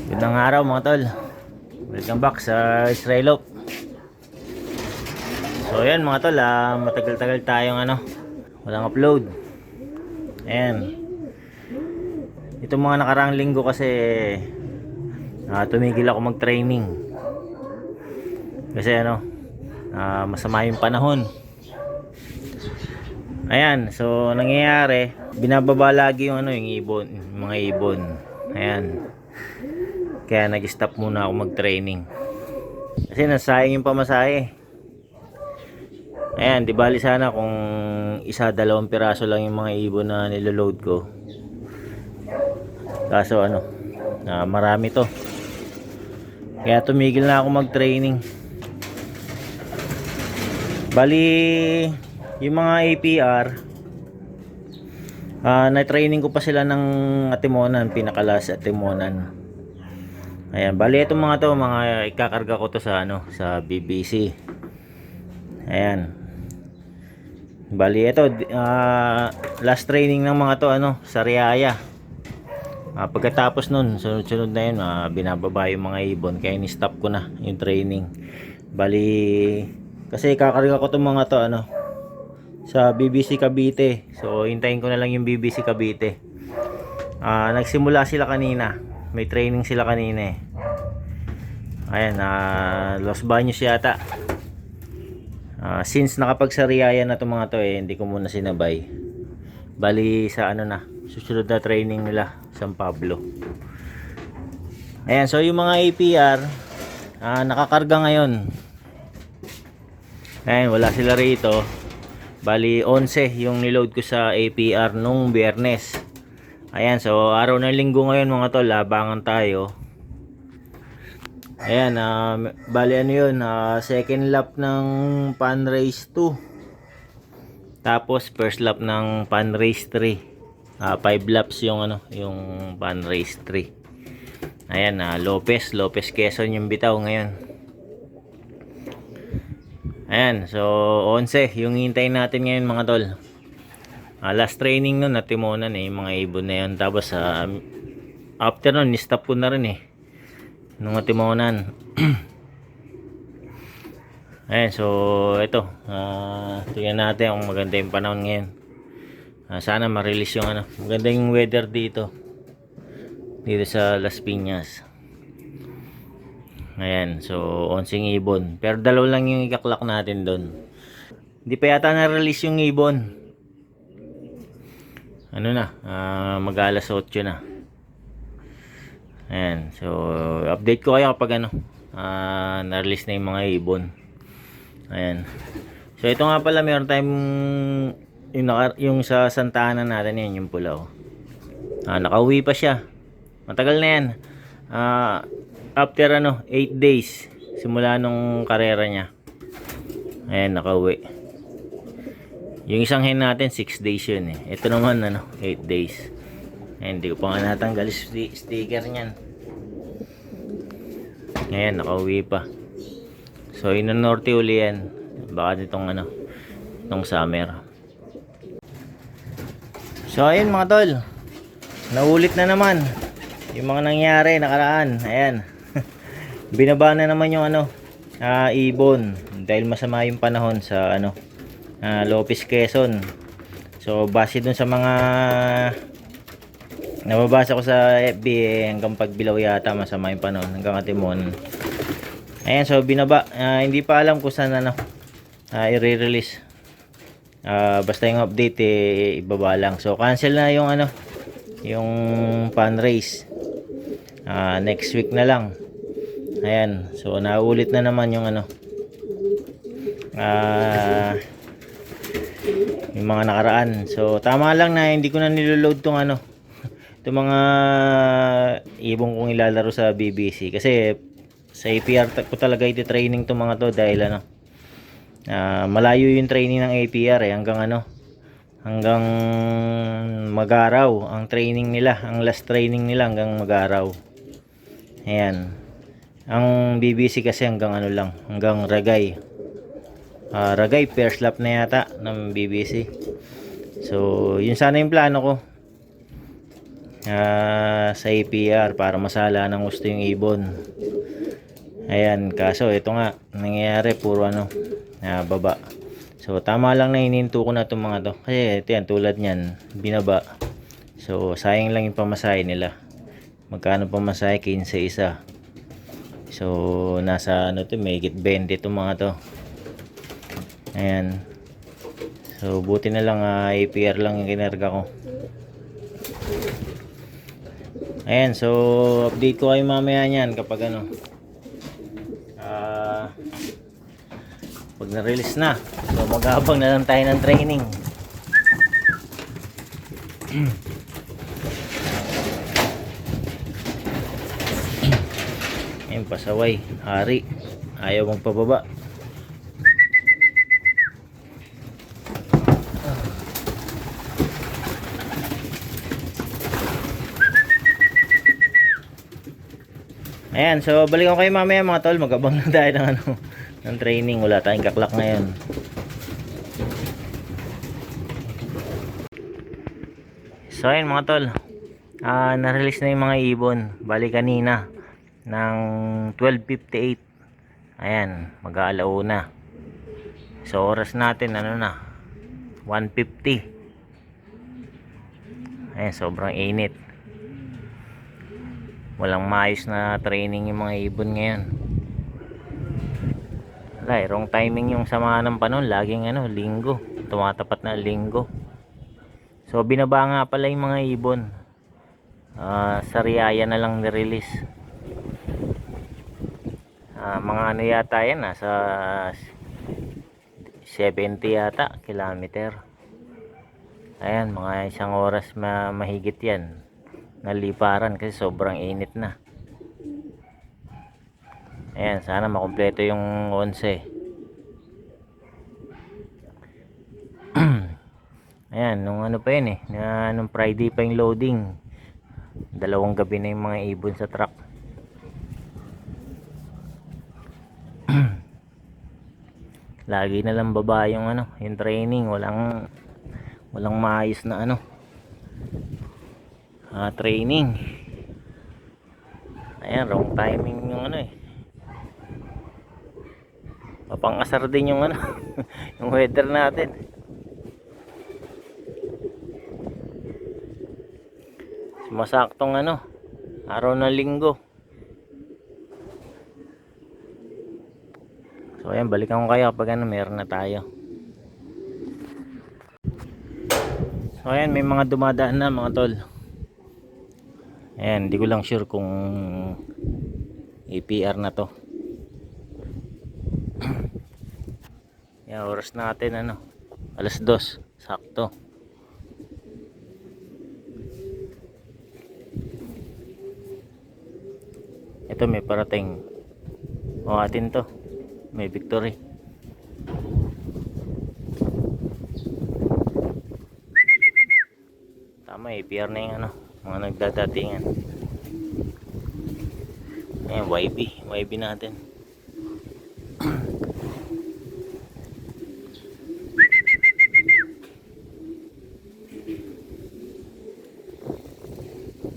Gandang araw mga tol. Welcome back sa Israelop. So ayan mga tol, matagal-tagal tayong walang upload. Ayan. Itong mga nakaraang linggo kasi tumigil ako mag-training. Kasi masama yung panahon. Ayan, so nangyayari, binababa lagi yung yung ibon, yung mga ibon. Ayan. Kaya nag-stop muna ako mag-training. Kasi nasayang yung pamasahe. Ayan, di bali sana kung isa, dalawang piraso lang yung mga ibon na niloload ko. Kaso marami to. Kaya tumigil na ako mag-training. Bali, yung mga APR, na-training ko pa sila ng Atimonan, pinakalas Atimonan. Ayan, bali itong mga to, mga ikakarga ko to sa sa BBC. Ayan. Bali ito, last training ng mga to sa Riaya. Pagkatapos nun, sunod-sunod na yun, binababa yung mga ibon, kaya ni-stop ko na yung training. Bali, kasi ikakarga ko tong mga to sa BBC Cavite. So hintayin ko na lang yung BBC Cavite. Nagsimula sila kanina. May training sila kanina eh. Ayan, Los Baños yata. Since nakapagsariaya na itong mga to hindi ko muna sinabay. Bali sa susunod na training nila, San Pablo. Ayan, so yung mga APR nakakarga ngayon. Ayan, wala sila rito. Bali 11 yung niload ko sa APR nung Biyernes. Ayan, so araw ng linggo ngayon mga tol, labangan tayo. Ayan, bali yun, second lap ng Pan Race 2. Tapos first lap ng Pan Race 3. 5 laps yung yung Pan Race 3. Ayan, Lopez Quezon yung bitaw ngayon. Ayan, so 11 yung hintayin natin ngayon mga tol. Last training nun natimonan yung mga ibon na yun. Tapos after nun ni-stop ko na rin nung natimonan. Ayan, so ito tingnan natin kung maganda yung panahon ngayon. Sana ma-release yung maganda yung weather dito sa Las Piñas. Ayan, so 11 ibon, pero dalawa lang yung ikaklak natin doon. Hindi pa yata na-release yung ibon. Mag-alas 8 na. Ayan, so update ko kayo kapag na-release na yung mga ibon. Ayan, so ito nga pala, meron tayong yung sa Santa Ana natin yan, yung pula nakauwi pa siya, matagal na yan. After 8 days simula nung karera niya. Ayan, nakauwi. Yung isang hen natin 6 days yun ito naman 8 days. Ayan, hindi ko pa nga natanggal sticker niyan. Ayan, nakauwi pa. So inonorte uli yan, baka nitong itong summer. So ayun mga tol, naulit na naman yung mga nangyari nakaraan. Ayan. Binaba na naman yung ibon dahil masama yung panahon sa Lopez Quezon. So base dun sa mga nababasa ko sa FB hanggang Pagbilao yata masama yung panahon, hanggang Atimon. Ayan, so binaba. Hindi pa alam kung saan i-release. Basta yung update ibaba lang. So cancel na yung yung Pan Race. Next week na lang. Ayan, so naulit na naman yung yung mga nakaraan. So tama lang na hindi ko na niloload tong itong mga ibong kong ilalaro sa BBC, kasi sa APR ko talaga iti-training tong mga to dahil malayo yung training ng APR hanggang hanggang Mag-araw ang training nila, ang last training nila hanggang Mag-araw. Ayan. Ang BBC kasi hanggang lang, hanggang Ragay. Ragay first lap na yata ng BBC. So yun sana yung plano ko. sa APR para masala ng gusto yung ibon. Ayan, kaso ito nga nangyayari puro baba. So tama lang na hininto ko na itong mga to, kasi ito yan, tulad nyan binaba. So sayang lang yung pamasahe nila. Magkano pamasahe? 15 isa. So nasa may higit 20 itong mga to. Ayan. So buti na lang APR lang yung kinarga ko. Ayan, so update ko kayo mamaya niyan kapag pag na-release na. So mag-aabang na lang tayo ng training. Ayan, pasaway, hari, ayaw magpababa. Ayan, so balik ko kayo mamaya mga tol. Mag-abang na tayo ng ng training. Wala tayong kaklak ngayon. So ayan mga tol, na-release na yung mga ibon. Bali kanina ng 12:58. Ayan, mag-aalauna. So oras natin 1:50. Ayan, sobrang init. Walang maayos na training yung mga ibon ngayon. Wala, wrong timing yung sama ng panahon. Laging linggo. Tumatapat na linggo. So binaba nga pala yung mga ibon. Sa Riyaya na lang ni-release. Mga yata yan, nasa 70 yata kilometer. Ayan, mga isang oras mahigit yan naliparan kasi sobrang init na. Ayan, sana makumpleto yung 11. Ayan, nung pa yun nung Friday pa yung loading. 2 gabi na yung mga ibon sa truck. Lagi na lang baba yung yung training. Walang maayos na training. Ayan, wrong timing yung papangasar din yung yung weather natin. Sumasaktong araw ng linggo. So ayan, balikan ko kayo kapag meron na tayo. So ayan, may mga dumadaan na mga tol. Ayan, hindi ko lang sure kung APR na to. Ayan, oras natin 2:00, sakto. Ito may parating. O atin to. May victory. Tama, APR na yung mga nagdadatingan. Ayan, YB natin.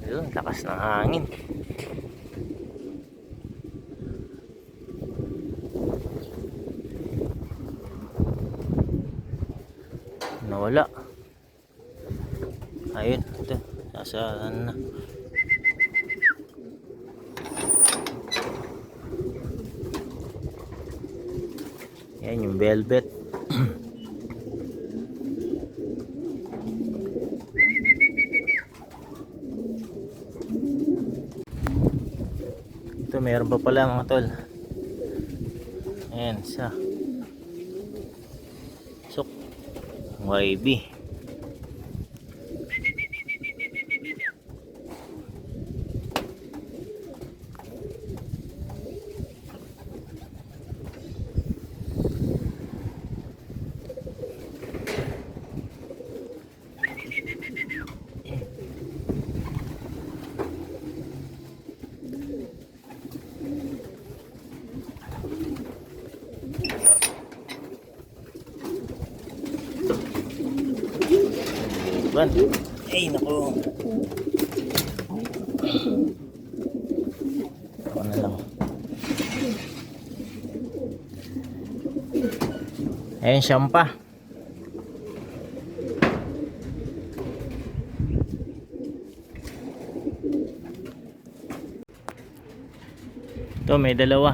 Ayun, lakas ng hangin. Nawala. Ayun, ito. Nasa na. Yan yung velvet. Ito meron pa pala mga tol. Ayan, sa sok YB. Ay, naku. Ako na lang. Ayan, siyam pa. Ito, may dalawa.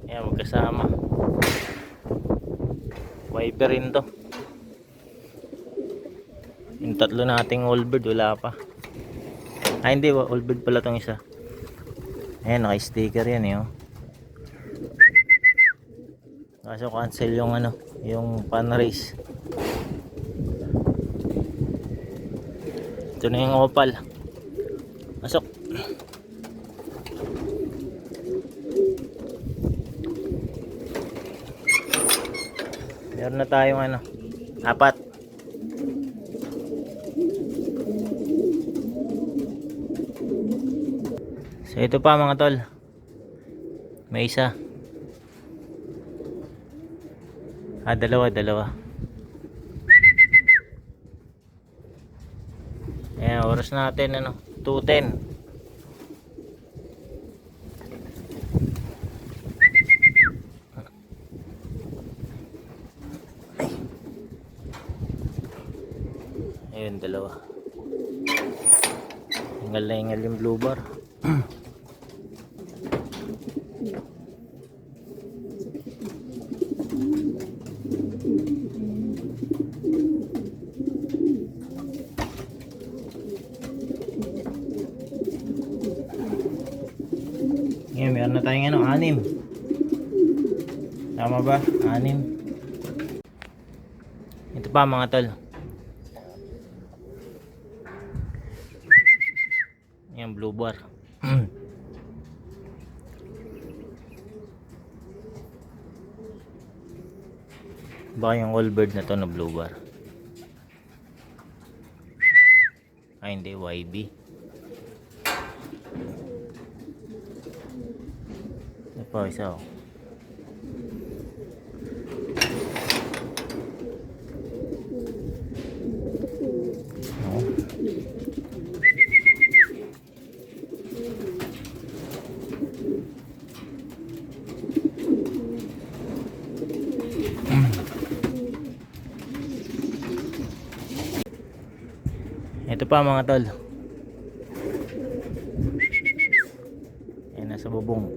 Ayan, magkasama. Wiper rin to. Yung tatlo nating allbird, wala pa. Ay, hindi, allbird pala tong isa. Ayan, naka-sticker yan eh, oh. Kaso cancel yung ano, yung pan race. Ito na yung opal. Pasok. Meron na tayong ano, 4. So ito pa mga tol. May isa. Dalawa. Ayan, oras natin ano, 2:10. Ayun, dalawa. Ingal na ingal yung blue bar. Ngayon, meron na tayong ano, 6. Tama ba? 6. Ito pa mga tol. Yan, blue bar. Baka yung allbird na to na blue bar. Ay hindi, YB. Ito pa isa, oh. Ito pa mga tol. Ayan, nasa bubong.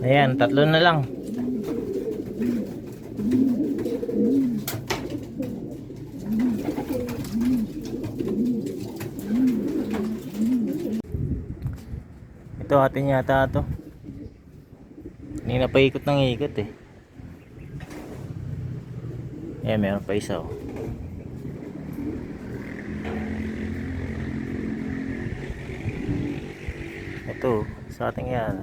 Ayan, 3 na lang. Ito atin yata to. Hindi na paikot ng ikot eh. Ayan, meron pa isa, oh. Ito, sa ating yan.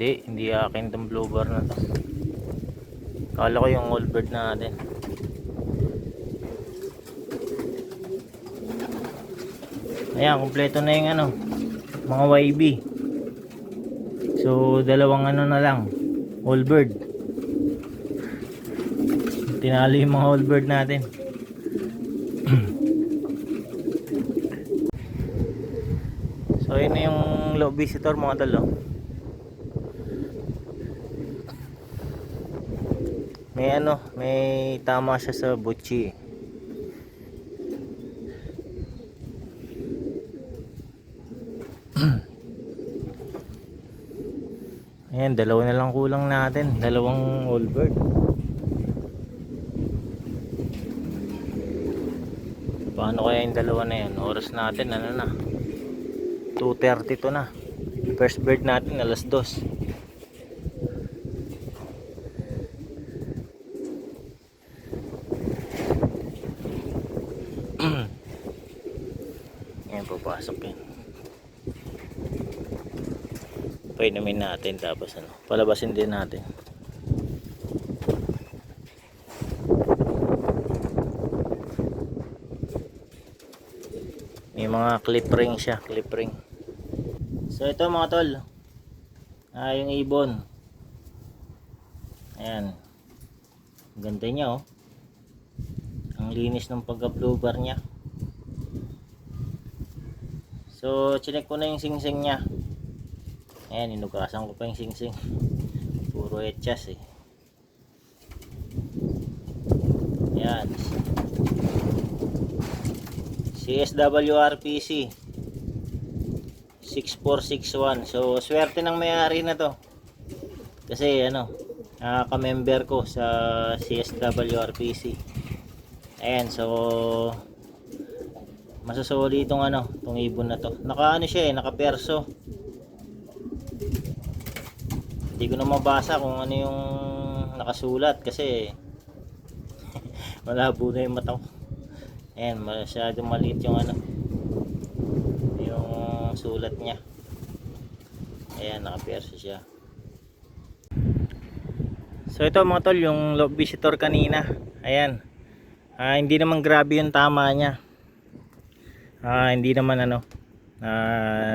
Hindi akin itong blue bar na to. Kala ko yung allbird natin. Ayan, kompleto na yung ano, mga YB. So, dalawang ano na lang, allbird. Tinalo yung mga allbird natin. So, yun na yung low visitor mga talo. May ano, may tama siya sa butchi. Ayan, dalawa na lang kulang natin, dalawang allbird. Paano kaya yung dalawa na yan? Oras natin ano na, 2:30 to na. First bird natin alas 2. Ayan, papasok yan. Painumin natin tapos ano, palabasin din natin. May mga clip ring siya, clip ring. So ito mga tol, yung ibon. Ayan, ganda niya oh. Ang linis ng pagka-blue bar niya. So chinek ko na yung singsing niya. Ayan, inugasan ko pa yung singsing. Puro etchas eh. Ayan, CSWRPC 6461. So swerte ng may-ari na to. Kasi ano, ka-member ko sa CSWRPC. Ayan, so masasoli itong ano, itong ibon na to. Naka ano siya eh, naka perso. Hindi ko na mabasa kung ano yung nakasulat kasi malabo na yung mata ko. Ayan, masyadong maliit yung ano, yung sulat niya. Ayan, naka perso siya. So ito mga tol, yung love visitor kanina. Ayan, hindi naman grabe yung tama niya. Hindi naman ano,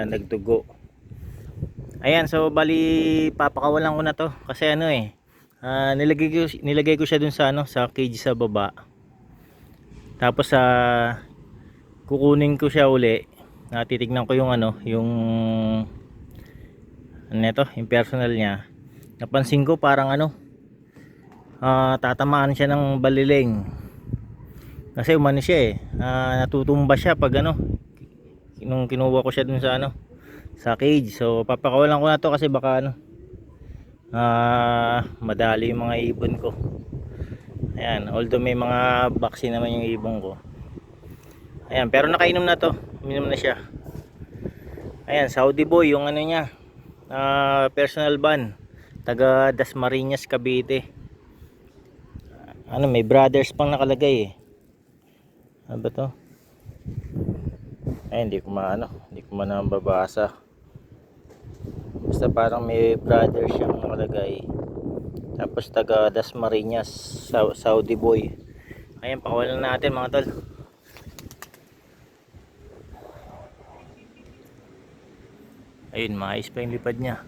nagtugo. Ayan, so bali papakawalan ko na to kasi ano eh, nilagay ko siya dun sa ano, sa cage sa baba. Tapos kukunin ko siya uli. Titignan ko yung ano, yung ano ito, yung personal niya. Napansin ko parang ano, tatamaan siya ng baliling. Kasi umano siya eh, natutumba siya pag ano, nung kinuha ko siya dun sa ano, sa cage. So papakawalan ko na to kasi baka ano, madali yung mga ibon ko. Ayan, although may mga vaccine naman yung ibon ko. Ayan, pero nakainom na to, uminom na siya. Ayan, Saudi boy yung ano niya, personal ban, taga Dasmariñas, Cavite. Ano, may brothers pang nakalagay eh. Ano ba to? Ay, hindi ko mababasa. Basta parang may brother siyang nakalagay. Tapos taga Dasmariñas, Saudi boy. Ayan, pakawalan natin mga tol. Ayun, maayos pa yung lipad niya.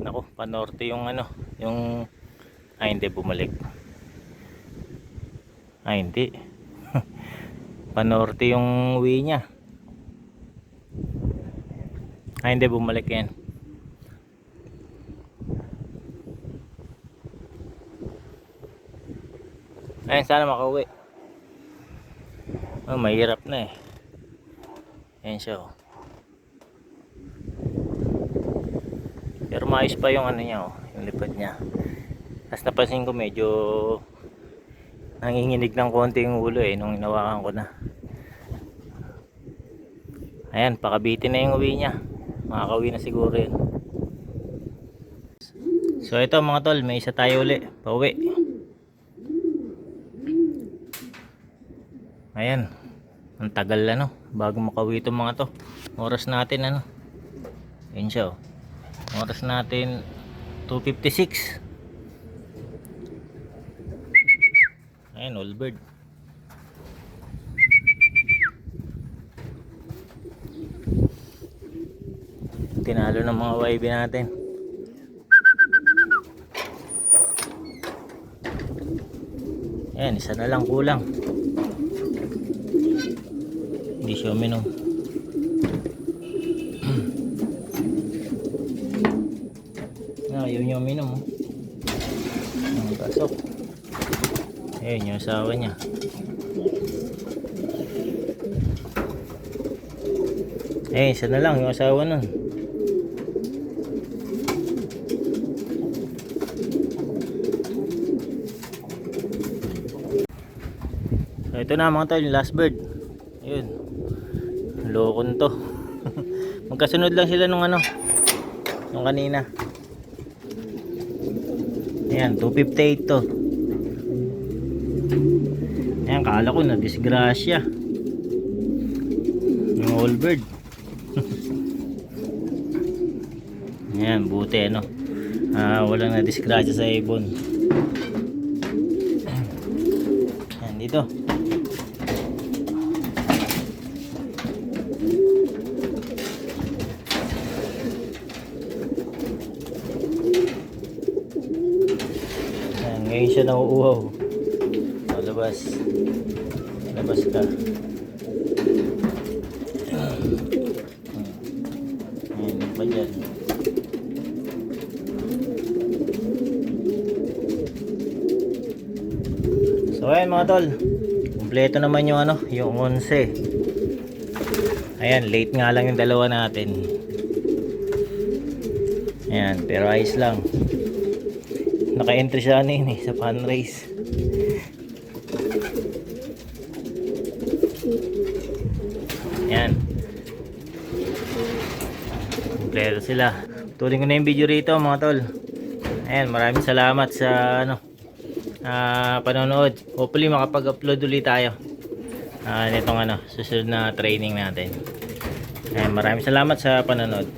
Naku, panorte yung ano, yung hindi bumalik. Hindi. Panorte yung uwi niya. Hindi bumalik yan. Ayun, sana makauwi. Mahirap na eh. Ayan siya oh. Pero maayos pa yung ano niya oh, yung lipad niya. Tapos napansin ko medyo nanginginig ng konti yung ulo eh nung inawakan ko na. Ayan, pakabitin na yung uwi niya. Makakauwi na siguro yun. So ito mga tol, may isa tayo uli pauwi. Ayan, ang tagal ano bago makauwi itong mga to. Oras natin ano, yun siya oh. Oras natin 2:56. Ayan, all bird. Tinalo ng mga YB natin. Ayan, isa na lang kulang. Hindi siya uminom. Ayaw niya uminom oh. Ang pasok. Ayan yung asawa niya. Isa na lang yung asawa nun. Ito na mga tol, yung last bird. Ayun. Lokon to. Magkasunod lang sila nung ano. Nung kanina. Ayan, 258 to. Ayan, kala ko na disgrasya. Yung all bird. Ayan, buti ano. Walang na disgrasya sa ibon. Ayan, dito. Ayan, ngayon siya nauuhaw. Labas. Labas ka. Ayan, yung pa dyan. So ayan mga tol, kumpleto naman yung ano, yung 11. Ayan, late nga lang yung dalawa natin. Ayan, pero ayos lang. Naka-entry siya ano yun eh, sa fundraise. Ayan, kumpleto sila. Tuloy ko na yung video rito mga tol. Ayan, maraming salamat sa ano, panonood. Hopefully makapag-upload ulit tayo nitong ano, susunod na training natin. Ayan, maraming salamat sa panonood.